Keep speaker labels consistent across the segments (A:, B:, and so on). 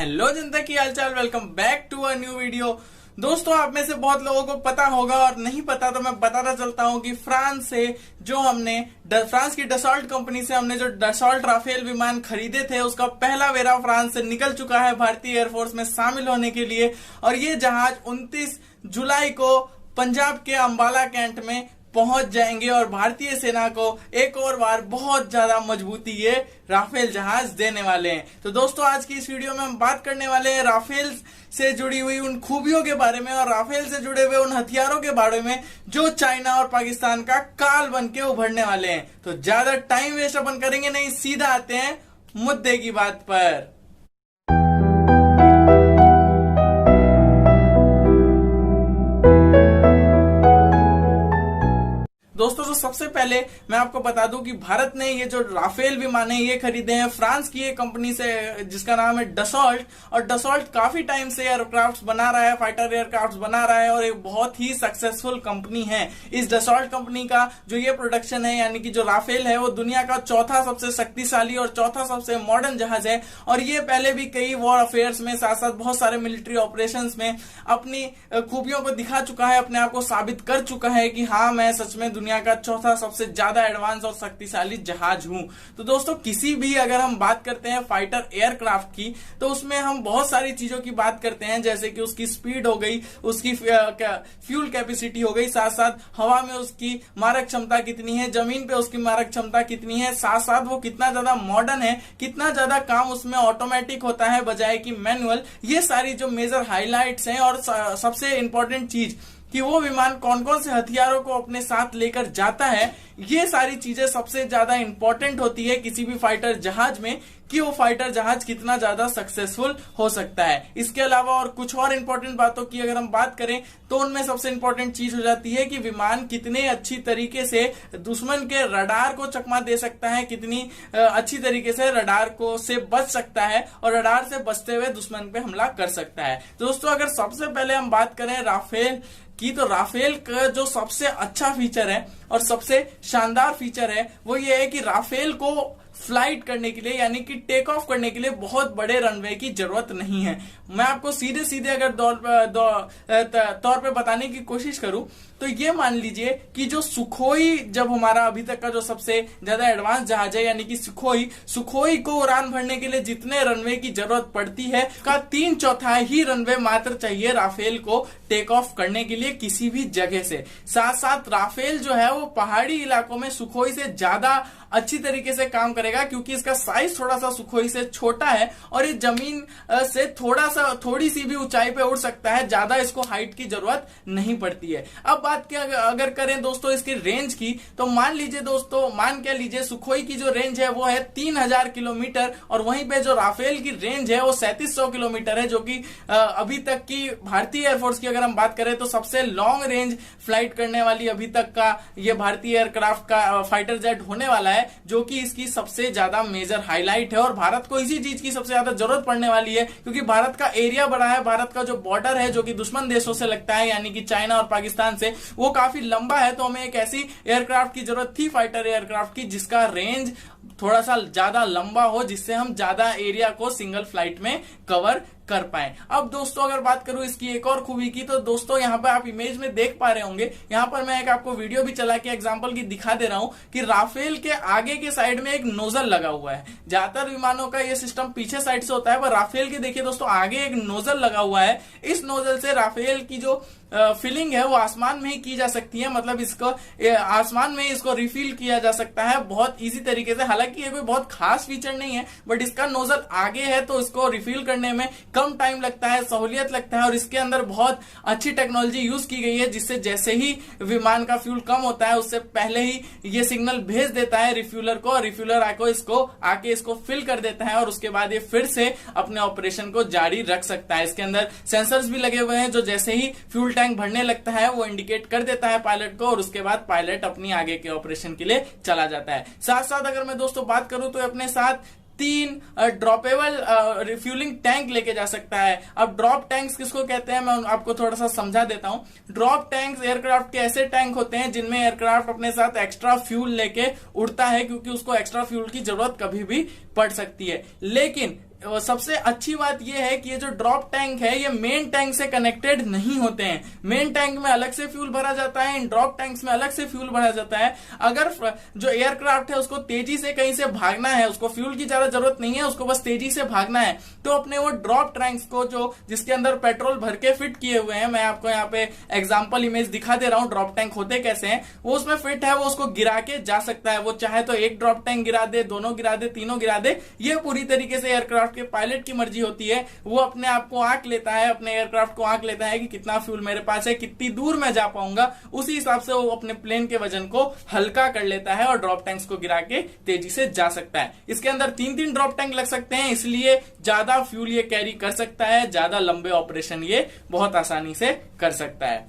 A: Hello जनता की हालचाल, welcome back to a new video. दोस्तों, आप में से बहुत लोगों को पता होगा और नहीं पता तो मैं बताता चलता हूं कि फ्रांस से जो हमने फ्रांस की डसॉल्ट कंपनी से हमने जो डसॉल्ट राफेल विमान खरीदे थे, उसका पहला वेरा फ्रांस से निकल चुका है भारतीय एयरफोर्स में शामिल होने के लिए। और ये जहाज 29 जुलाई को पंजाब के अंबाला कैंट में पहुंच जाएंगे और भारतीय सेना को एक और बार बहुत ज्यादा मजबूती ये राफेल जहाज देने वाले हैं। तो दोस्तों, आज की इस वीडियो में हम बात करने वाले हैं राफेल से जुड़ी हुई उन खूबियों के बारे में और राफेल से जुड़े हुए उन हथियारों के बारे में जो चाइना और पाकिस्तान का काल बन के उभरने वाले हैं। तो ज्यादा टाइम वेस्ट अपन करेंगे नहीं, सीधा आते हैं मुद्दे की बात पर। दोस्तों, तो सबसे पहले मैं आपको बता दूं कि भारत ने ये जो राफेल विमान है ये खरीदे हैं फ्रांस की एक कंपनी से जिसका नाम है डसॉल्ट। और डसॉल्ट काफी टाइम से एयरक्राफ्ट बना रहा है, फाइटर एयरक्राफ्ट बना रहा है और एक बहुत ही सक्सेसफुल कंपनी है। इस डसॉल्ट कंपनी का जो ये प्रोडक्शन है यानी कि जो राफेल है वो दुनिया का चौथा सबसे शक्तिशाली और चौथा सबसे मॉडर्न जहाज है। और ये पहले भी कई वॉर अफेयर्स में साथ साथ बहुत सारे मिलिट्री ऑपरेशंस में अपनी खूबियों को दिखा चुका है, अपने आप को साबित कर चुका है कि हाँ, मैं सच में दुनिया का चौथा सबसे ज्यादा एडवांस और शक्तिशाली जहाज हूं। तो दोस्तों, किसी भी अगर हम बात करते हैं फाइटर एयरक्राफ्ट की तो उसमें हम बहुत सारी चीजों की बात करते हैं, जैसे कि उसकी स्पीड हो गई, उसकी फ्यूल कैपेसिटी हो गई, साथ साथ हवा में उसकी मारक क्षमता कितनी है, जमीन पे उसकी मारक क्षमता कितनी है, साथ साथ वो कितना ज्यादा मॉडर्न है, कितना ज्यादा काम उसमें ऑटोमेटिक होता है बजाय कि मैनुअल। ये सारी जो मेजर हाईलाइट्स हैं और सबसे इंपॉर्टेंट चीज कि वो विमान कौन कौन से हथियारों को अपने साथ लेकर जाता है, ये सारी चीजें सबसे ज्यादा इंपॉर्टेंट होती है किसी भी फाइटर जहाज में कि वो फाइटर जहाज कितना ज्यादा सक्सेसफुल हो सकता है। इसके अलावा और कुछ और इंपॉर्टेंट बातों की अगर हम बात करें तो उनमें सबसे इंपॉर्टेंट चीज हो जाती है कि विमान कितने अच्छी तरीके से दुश्मन के रडार को चकमा दे सकता है, कितनी अच्छी तरीके से रडार को से बच सकता है और रडार से बचते हुए दुश्मन पे हमला कर सकता है। दोस्तों, अगर सबसे पहले हम बात करें राफेल की तो राफेल का जो सबसे अच्छा फीचर है और सबसे शानदार फीचर है वो ये है कि राफेल को फ्लाइट करने के लिए यानी कि टेक ऑफ करने के लिए बहुत बड़े रनवे की जरूरत नहीं है। मैं आपको सीधे सीधे अगर तौर पे बताने की कोशिश करूं तो ये मान लीजिए कि जो सुखोई, जब हमारा अभी तक का जो सबसे ज्यादा एडवांस जहाज है यानी कि सुखोई को उड़ान भरने के लिए जितने रनवे की जरूरत पड़ती है का 3/4 ही रनवे मात्र चाहिए राफेल को टेक ऑफ करने के लिए किसी भी जगह से। साथ साथ राफेल जो है वो पहाड़ी इलाकों में सुखोई से ज्यादा अच्छी तरीके से काम करेगा क्योंकि इसका साइज थोड़ा सा सुखोई से छोटा है और ये जमीन से थोड़ी सी भी ऊंचाई पे उड़ सकता है, ज्यादा इसको हाइट की जरूरत नहीं पड़ती है। अब बात अगर करें दोस्तों इसकी रेंज की तो मान के लीजिए सुखोई की जो रेंज है वो है 3000 किलोमीटर और वहीं पे जो राफेल की रेंज है वो 3700 किलोमीटर है, जो कि अभी तक की भारतीय एयरफोर्स की अगर हम बात करें तो सबसे लॉन्ग रेंज फ्लाइट करने वाली अभी तक का ये भारतीय एयरक्राफ्ट का फाइटर जेट होने वाला है, जो कि इसकी सबसे ज्यादा मेजर हाईलाइट है। और भारत को इसी चीज की सबसे ज्यादा जरूरत पड़ने वाली है क्योंकि भारत का एरिया बड़ा है, भारत का जो बॉर्डर है जो कि दुश्मन देशों से लगता है यानी कि चाइना और पाकिस्तान से, वो काफी लंबा है। तो हमें एक ऐसी एयरक्राफ्ट की जरूरत थी फाइटर एयरक्राफ्ट की जिसका रेंज थोड़ा सा ज्यादा लंबा हो, जिससे हम ज्यादा एरिया को सिंगल फ्लाइट में कवर कर पाए। अब दोस्तों, अगर बात करूं इसकी एक और खूबी की तो दोस्तों यहाँ पर आप इमेज में देख पा रहे होंगे, यहाँ पर मैं एक आपको वीडियो भी चला के एग्जांपल की दिखा दे रहा हूं कि राफेल के आगे के साइड में एक नोजल लगा हुआ है। ज्यादातर विमानों का ये सिस्टम पीछे साइड से होता है, पर राफेल के देखिए दोस्तों आगे एक नोजल लगा हुआ है। इस नोजल से राफेल की जो फिलिंग है वो आसमान में ही की जा सकती है, मतलब इसको आसमान में इसको रिफिल किया जा सकता है बहुत इजी तरीके से। हालांकि ये कोई बहुत खास फीचर नहीं है, बट इसका नोजल आगे है तो इसको रिफिल करने में कम टाइम लगता है, सहूलियत लगता है और इसके अंदर बहुत अच्छी टेक्नोलॉजी यूज की गई है जिससे जैसे ही विमान का फ्यूल कम होता है उससे पहले ही ये सिग्नल भेज देता है रिफ्यूलर को, रिफ्यूलर आके इसको फिल कर देता है और उसके बाद ये फिर से अपने ऑपरेशन को जारी रख सकता है। इसके अंदर सेंसर्स भी लगे हुए हैं जो जैसे ही फ्यूल टैंक भरने लगता है वो इंडिकेट कर देता है पायलट को और उसके बाद पायलट अपनी आगे के ऑपरेशन के लिए चला जाता है। साथ साथ अगर मैं दोस्तों बात करूं तो अपने साथ 3 ड्रॉपेबल रिफ्यूलिंग टैंक लेके जा सकता है। अब ड्रॉप टैंक्स किसको कहते हैं मैं आपको थोड़ा सा समझा देता हूं। ड्रॉप टैंक्स एयरक्राफ्ट के ऐसे टैंक होते हैं जिनमें एयरक्राफ्ट अपने साथ एक्स्ट्रा फ्यूल लेके उड़ता है क्योंकि उसको एक्स्ट्रा फ्यूल की जरूरत कभी भी पड़ सकती है। लेकिन सबसे अच्छी बात यह है कि ये जो ड्रॉप टैंक है ये मेन टैंक से कनेक्टेड नहीं होते हैं। मेन टैंक में अलग से फ्यूल भरा जाता है, इन ड्रॉप टैंक्स में अलग से फ्यूल भरा जाता है। अगर जो एयरक्राफ्ट है उसको तेजी से कहीं से भागना है, उसको फ्यूल की ज्यादा जरूरत नहीं है, उसको बस तेजी से भागना है, तो अपने वो ड्रॉप टैंक्स को जो जिसके अंदर पेट्रोल भर के फिट किए हुए हैं, मैं आपको यहाँ पे एग्जांपल इमेज दिखा दे रहा हूं ड्रॉप टैंक होते कैसे हैं, वो उसमें फिट है, वो उसको गिरा के जा सकता है। वो चाहे तो एक ड्रॉप टैंक गिरा दे, दोनों गिरा दे, तीनों गिरा दे, ये पूरी तरीके से एयरक्राफ्ट के पायलट की मर्जी होती है। वो अपने आप को आंक लेता है, अपने एयरक्राफ्ट को आंक लेता है कि कितना फ्यूल मेरे पास है, कितनी दूर मैं जा पाऊंगा, उसी हिसाब से वो अपने प्लेन के वजन को हल्का कर लेता है और ड्रॉप टैंक्स को गिरा के तेजी से जा सकता है। इसके अंदर 3-3 ड्रॉप टैंक लग सकते हैं, इसलिए ज्यादा फ्यूल ये कैरी कर सकता है, ज्यादा लंबे ऑपरेशन ये बहुत आसानी से कर सकता है।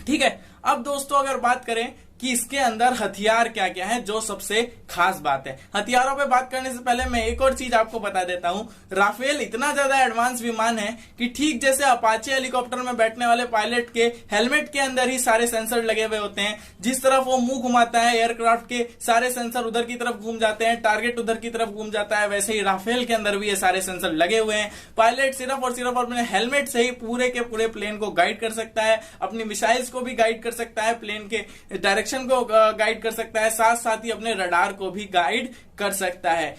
A: ठीक है, अब दोस्तों अगर बात करें कि इसके अंदर हथियार क्या क्या है, जो सबसे खास बात है। हथियारों पे बात करने से पहले मैं एक और चीज आपको बता देता हूं। राफेल इतना ज्यादा एडवांस विमान है कि ठीक जैसे अपाचे हेलीकॉप्टर में बैठने वाले पायलट के हेलमेट के अंदर ही सारे सेंसर लगे हुए होते हैं, जिस तरफ वो मुंह घुमाता है एयरक्राफ्ट के सारे सेंसर उधर की तरफ घूम जाते हैं, टारगेट उधर की तरफ घूम जाता है, वैसे ही राफेल के अंदर भी ये सारे सेंसर लगे हुए हैं। पायलट सिर्फ और सिर्फ अपने हेलमेट से ही पूरे के पूरे प्लेन को गाइड कर सकता है, अपनी मिसाइल्स को भी गाइड कर सकता है, प्लेन के डायरेक्शन को गाइड कर सकता है, साथ साथ ही अपने रडार को भी गाइड कर सकता है।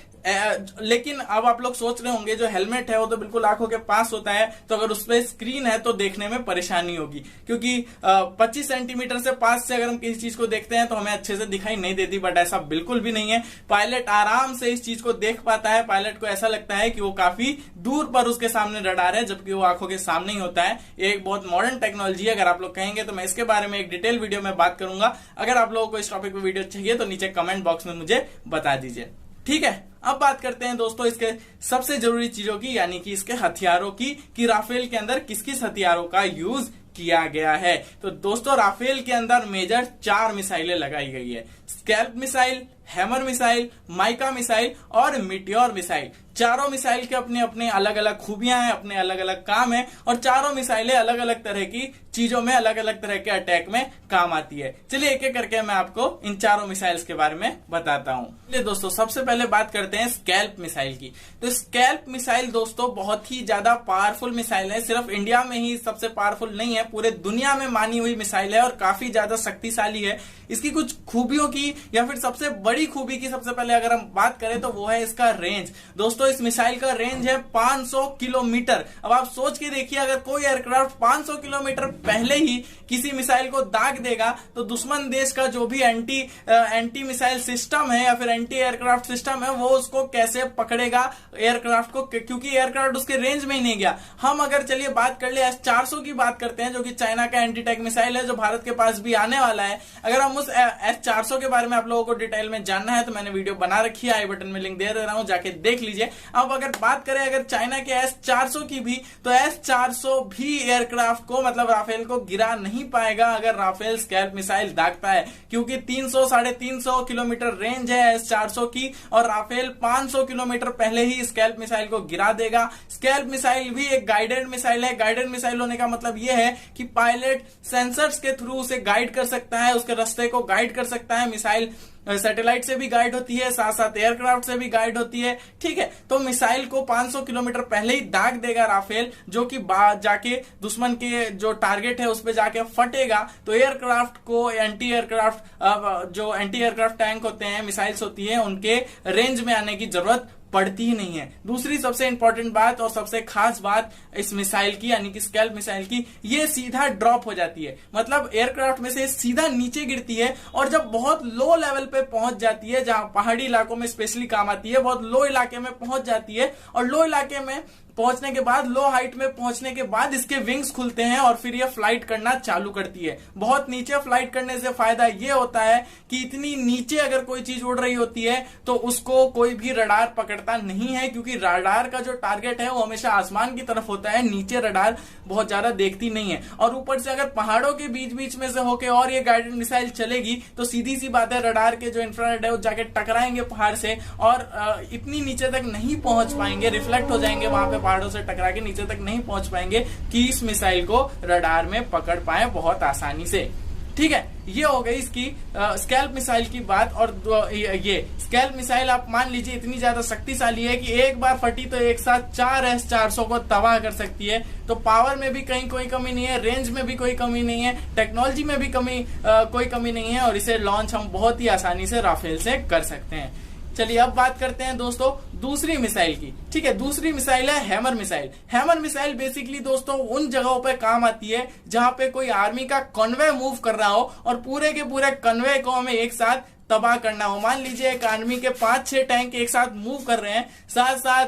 A: लेकिन अब आप लोग सोच रहे होंगे जो हेलमेट है वो तो बिल्कुल आंखों के पास होता है, तो अगर उस पर स्क्रीन है तो देखने में परेशानी होगी, क्योंकि 25 सेंटीमीटर से पास से अगर हम किसी चीज को देखते हैं तो हमें अच्छे से दिखाई नहीं देती। बट ऐसा बिल्कुल भी नहीं है, पायलट आराम से इस चीज को देख पाता है। पायलट को ऐसा लगता है कि वो काफी दूर पर उसके सामने रडार है, जबकि वो आंखों के सामने ही होता है। ये एक बहुत मॉडर्न टेक्नोलॉजी है। अगर आप लोग कहेंगे तो मैं इसके बारे में एक डिटेल वीडियो में बात करूंगा। अगर आप लोगों को इस टॉपिक पे वीडियो चाहिए तो नीचे कमेंट बॉक्स में मुझे बता दीजिए। ठीक है, अब बात करते हैं दोस्तों इसके सबसे जरूरी चीजों की, यानी कि इसके हथियारों की, कि राफेल के अंदर किस किस हथियारों का यूज किया गया है। तो दोस्तों राफेल के अंदर मेजर 4 मिसाइलें लगाई गई है। Scalp missile, hammer missile, mica missile और मिटियोर मिसाइल। चारों मिसाइल के अपने अपने अलग अलग खूबियां हैं, अपने अलग अलग काम है, और चारों मिसाइलें अलग अलग तरह की चीजों में, अलग अलग तरह के अटैक में काम आती है। चलिए एक एक करके मैं आपको इन चारों मिसाइल्स के बारे में बताता हूं। चलिए दोस्तों सबसे पहले बात करते हैं स्कैल्प मिसाइल की। तो स्कैल्प मिसाइल दोस्तों बहुत ही ज्यादा पावरफुल मिसाइल है। सिर्फ इंडिया में ही सबसे पावरफुल नहीं है, पूरे दुनिया में मानी हुई मिसाइल है और काफी ज्यादा शक्तिशाली है। इसकी कुछ खूबियों की या फिर सबसे बड़ी खूबी की सबसे पहले अगर हम बात करें तो वो है इसका रेंज। दोस्तों इस मिसाइल का रेंज है 500 किलोमीटर। अब आप सोच के देखिए, अगर कोई एयरक्राफ्ट 500 किलोमीटर पहले ही किसी मिसाइल को दाग देगा तो दुश्मन देश का जो भी एंटी मिसाइल सिस्टम है या फिर एंटी एयरक्राफ्ट सिस्टम है वो उसको कैसे पकड़ेगा एयरक्राफ्ट को, क्योंकि एयरक्राफ्ट उसके रेंज में ही नहीं गया। हम अगर चलिए बात कर ले S-400 की बात करते हैं, जो कि चाइना का एंटी टैंक मिसाइल है, जो भारत के पास भी आने वाला है। अगर हम उस S-400 के बारे में आप लोगों को डिटेल में जानना है तो मैंने वीडियो बना रखी है, आई बटन में लिंक दे रहा हूं, जाके देख लीजिए। अब अगर बात करें अगर चाइना के S-400 की भी, तो S-400 भी एयरक्राफ्ट को मतलब राफेल को गिरा नहीं पाएगा अगर राफेल स्कैल्प मिसाइल दागता है, क्योंकि 300-350 किलोमीटर रेंज है S-400 की और राफेल 500 किलोमीटर पहले ही स्कैल्प मिसाइल को गिरा देगा। स्कैल्प मिसाइल भी एक गाइडेड मिसाइल है। गाइडेड मिसाइल होने का मतलब यह है कि पायलट सेंसर्स के थ्रू उसे गाइड कर सकता है, उसके रास्ते को गाइड कर सकता है। मिसाइल सैटेलाइट से भी गाइड होती है, साथ साथ एयरक्राफ्ट से भी गाइड होती है। ठीक है, तो मिसाइल को 500 किलोमीटर पहले ही दाग देगा राफेल, जो कि जाके दुश्मन के जो टारगेट है उस पर जाके फटेगा। तो एयरक्राफ्ट को एंटी एयरक्राफ्ट टैंक होते हैं, मिसाइल्स होती है, उनके रेंज में आने की जरूरत पड़ती ही नहीं है। दूसरी सबसे इंपॉर्टेंट बात और सबसे खास बात इस मिसाइल की, यानी कि स्कैल्प मिसाइल की, ये सीधा ड्रॉप हो जाती है। मतलब एयरक्राफ्ट में से सीधा नीचे गिरती है और जब बहुत लो लेवल पे पहुंच जाती है, जहां पहाड़ी इलाकों में स्पेशली काम आती है, बहुत लो इलाके में पहुंच जाती है और लो इलाके में पहुंचने के बाद, लो हाइट में पहुंचने के बाद इसके विंग्स खुलते हैं और फिर ये फ्लाइट करना चालू करती है। बहुत नीचे फ्लाइट करने से फायदा ये होता है कि इतनी नीचे अगर कोई चीज उड़ रही होती है तो उसको कोई भी रडार पकड़ता नहीं है, क्योंकि रडार का जो टारगेट है वो हमेशा आसमान की तरफ होता है, नीचे रडार बहुत ज्यादा देखती नहीं है। और ऊपर से अगर पहाड़ों के बीच बीच में से होके और ये गाइडेड मिसाइल चलेगी तो सीधी सी बात है, रडार के जो इंफ्रारेड है वो जाके टकराएंगे पहाड़ से और इतनी नीचे तक नहीं पहुंच पाएंगे, रिफ्लेक्ट हो जाएंगे वहां पे, पहाड़ों से टकरा के नीचे तक नहीं पहुंच पाएंगे कि इस मिसाइल को रडार में पकड़ पाए बहुत आसानी से। ठीक है, ये हो गई इसकी स्कैल्प मिसाइल की बात। और ये स्कैल्प मिसाइल आप मान लीजिए इतनी ज्यादा शक्तिशाली है कि एक बार फटी तो एक साथ 4 S-400 को तबाह कर सकती है। तो पावर में भी कहीं कोई कमी नहीं है, रेंज में भी कोई कमी नहीं है, टेक्नोलॉजी में भी कोई कमी नहीं है, और इसे लॉन्च हम बहुत ही आसानी से राफेल से कर सकते हैं। चलिए अब बात करते हैं दोस्तों दूसरी मिसाइल की। ठीक है, दूसरी मिसाइल है hammer missile. Hammer missile basically दोस्तों उन जगहों पे काम आती है जहां पे कोई आर्मी का कन्वे मूव कर रहा हो और पूरे के पूरे कन्वे को हमें एक साथ तबाह करना हो। मान लीजिए एक आर्मी के 5-6 टैंक एक साथ मूव कर रहे हैं, साथ साथ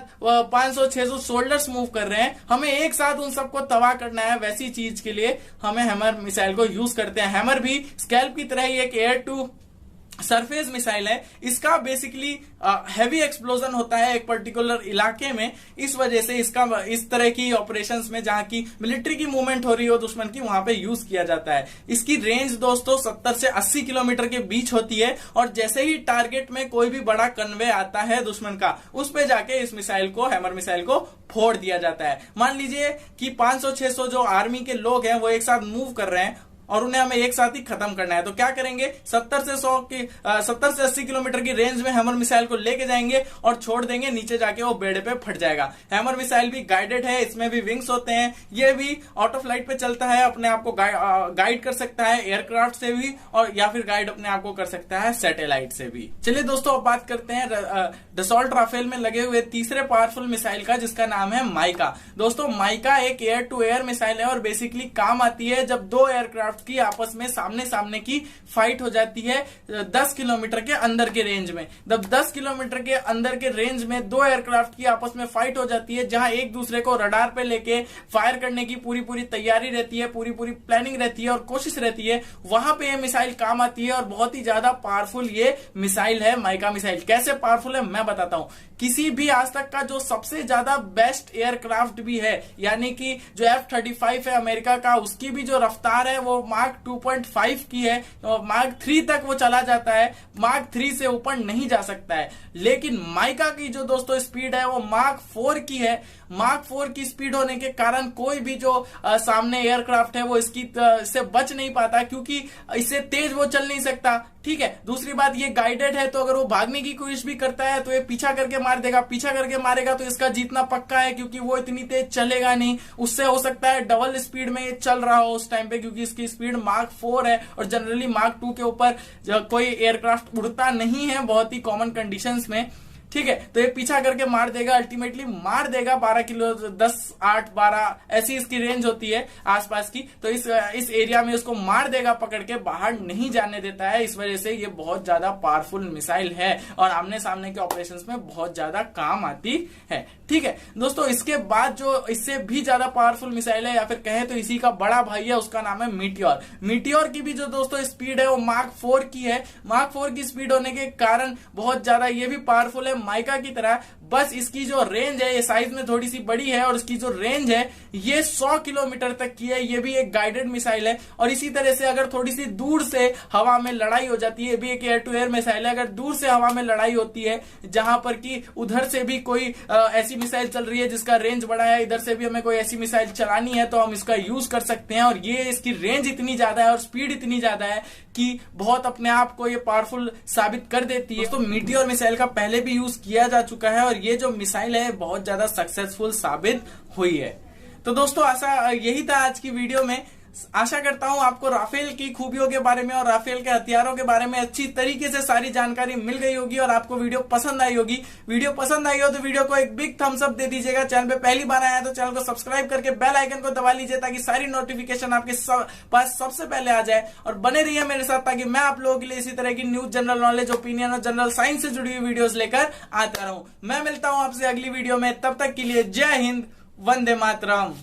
A: 500-600 सोल्जर्स मूव कर रहे हैं, हमें एक साथ उन सबको तबाह करना है। वैसी चीज के लिए हमें हैमर मिसाइल को यूज करते हैं। हैमर भी स्कैल्प की तरह ही एक एयर टू सरफेस मिसाइल है। इसका बेसिकली हैवी एक्सप्लोजन होता है एक पर्टिकुलर इलाके में, इस वजह से इसका इस तरह की ऑपरेशंस में जहां की मिलिट्री की मूवमेंट हो रही हो दुश्मन की, वहां पे यूज किया जाता है। इसकी रेंज दोस्तों 70 से 80 किलोमीटर के बीच होती है, और जैसे ही टारगेट में कोई भी बड़ा कन्वे आता है दुश्मन का, उस पे जाके इस मिसाइल को, हैमर मिसाइल को फोड़ दिया जाता है। मान लीजिए कि 500-600 जो आर्मी के लोग हैं वो एक साथ मूव कर रहे हैं और उन्हें हमें एक साथ ही खत्म करना है, तो क्या करेंगे, 70 से 80 किलोमीटर की रेंज में हैमर मिसाइल को लेके जाएंगे और छोड़ देंगे, नीचे जाके वो बेड़े पे फट जाएगा। हैमर मिसाइल भी गाइडेड है, इसमें भी विंग्स होते हैं, ये भी आउट ऑफ फ्लाइट पे चलता है, अपने आप को गाइड कर सकता है एयरक्राफ्ट से भी, और या फिर गाइड अपने आप को कर सकता है सैटेलाइट से भी। चलिए दोस्तों अब बात करते हैं डसॉल्ट राफेल में लगे हुए तीसरे पावरफुल मिसाइल का, जिसका नाम है माइका। दोस्तों माइका एक एयर टू एयर मिसाइल है और बेसिकली काम आती है जब दो एयरक्राफ्ट की आपस में सामने सामने की फाइट हो जाती है 10 किलोमीटर के अंदर के रेंज में। जब 10 किलोमीटर के अंदर के रेंज में दो एयरक्राफ्ट की आपस में फाइट हो जाती है, जहां एक दूसरे को रडार पे लेके फायर करने की पूरी पूरी तैयारी रहती है, पूरी पूरी प्लानिंग रहती है और कोशिश रहती है, वहां पे ये मिसाइल काम आती है। और बहुत ही ज्यादा पावरफुल ये मिसाइल है माइका मिसाइल। कैसे पावरफुल है मैं बताता हूं। किसी भी आज तक का जो सबसे ज्यादा बेस्ट एयरक्राफ्ट भी है, यानी कि जो F-35 है अमेरिका का, उसकी भी जो रफ्तार है वो मार्क 2.5 की है, तो मार्क 3 तक वो चला जाता है, मार्क 3 से ऊपर नहीं जा सकता है। लेकिन माइका की जो दोस्तों स्पीड है वो मार्क 4 की है। मार्क 4 की स्पीड होने के कारण कोई भी जो सामने एयरक्राफ्ट है वो इससे बच नहीं पाता, क्योंकि इससे तेज वो चल नहीं सकता। ठीक है, दूसरी बात ये गाइडेड है, तो अगर वो भागने की कोशिश भी करता है तो ये पीछा करके मार देगा, पीछा करके मारेगा तो इसका जीतना पक्का है, क्योंकि वो इतनी तेज चलेगा नहीं। उससे हो सकता है डबल स्पीड में ये चल रहा हो उस टाइम पे, क्योंकि इसकी स्पीड मार्क 4 है और जनरली मार्क 2 के ऊपर कोई एयरक्राफ्ट उड़ता नहीं है बहुत ही कॉमन कंडीशंस में। ठीक है, तो ये पीछा करके मार देगा, अल्टीमेटली मार देगा 12 किलो, 10, 8, 12 ऐसी इसकी रेंज होती है आसपास की। तो इस एरिया में उसको मार देगा, पकड़ के बाहर नहीं जाने देता है। इस वजह से ये बहुत ज्यादा पावरफुल मिसाइल है और आमने सामने के ऑपरेशंस में बहुत ज्यादा काम आती है। ठीक है दोस्तों, इसके बाद जो इससे भी ज्यादा पावरफुल मिसाइल है, या फिर कहे तो इसी का बड़ा भाई है, उसका नाम है मीटियोर। मीटियोर की भी जो दोस्तों स्पीड है वो मार्क 4 की है। मार्क 4 की स्पीड होने के कारण बहुत ज्यादा ये भी पावरफुल है माइका की तरह, बस इसकी जो रेंज है ये साइज में थोड़ी सी बड़ी है और इसकी जो रेंज है ये 100 किलोमीटर तक की है। ये भी एक गाइडेड मिसाइल है। और इसी तरह से अगर थोड़ी सी दूर से हवा में लड़ाई हो जाती है, ये भी एक एयर टू एयर मिसाइल है, अगर दूर से हवा में लड़ाई होती है जहां पर कि उधर से भी कोई ऐसी मिसाइल चल रही है जिसका रेंज बड़ा है, इधर से भी हमें कोई ऐसी मिसाइल चलानी है, तो हम इसका यूज कर सकते हैं। और ये इसकी रेंज इतनी ज्यादा है और स्पीड इतनी ज्यादा है कि बहुत अपने आप को ये पावरफुल साबित कर देती है। तो मीटियोर मिसाइल का पहले भी यूज किया जा चुका है और ये जो मिसाइल है बहुत ज्यादा सक्सेसफुल साबित हुई है। तो दोस्तों यही था आज की वीडियो में। आशा करता हूं आपको राफेल की खूबियों के बारे में और राफेल के हथियारों के बारे में अच्छी तरीके से सारी जानकारी मिल गई होगी और आपको वीडियो पसंद आई होगी। वीडियो पसंद आई हो तो वीडियो को एक बिग थम्स अप दे दीजिएगा। चैनल पे पहली बार आया तो चैनल को सब्सक्राइब करके बेल आइकन को दबा लीजिए, ताकि सारी नोटिफिकेशन आपके पास सबसे पहले आ जाए। और बने रहिए मेरे साथ, ताकि मैं आप लोगों के लिए इसी तरह की न्यूज, जनरल नॉलेज, ओपिनियन और जनरल साइंस से जुड़ी हुई वीडियोस लेकर आता रहूं। मैं मिलता हूं आपसे अगली वीडियो में, तब तक के लिए जय हिंद, वंदे मातरम।